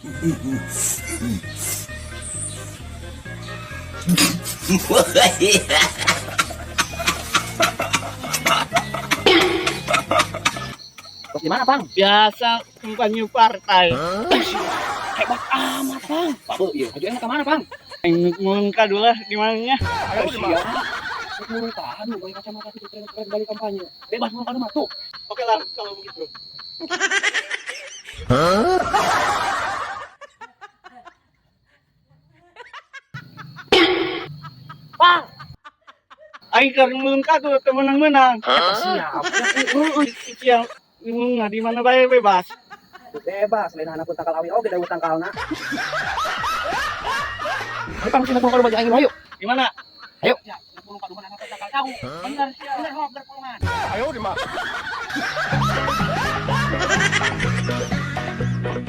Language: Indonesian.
Bos di mana, Bang? Biasa kampanye partai. Hebat amat, Bang. Pak Bu, iya. Ajuannya ke mana, Bang? Muka dulu lah di mananya. Ayo, siap. Murung kanu, pakai kacamata itu keren-keren dari kampanye. Bebas murung kanu mah tuh. Oke lah kalau begitu. Bang, Aing karena muka tuh temenang-menang. siap. Yang nggak di mana bayar bebas. Bebas, lain anak takal awi oge da utang kalna. Ayo, Bang, sini murung kanu bagi aing ayo. Di mana? Ayo. Ya, murung kanu mana takal tahu. Bener, bener, bener, pulungan. Ayo di mana?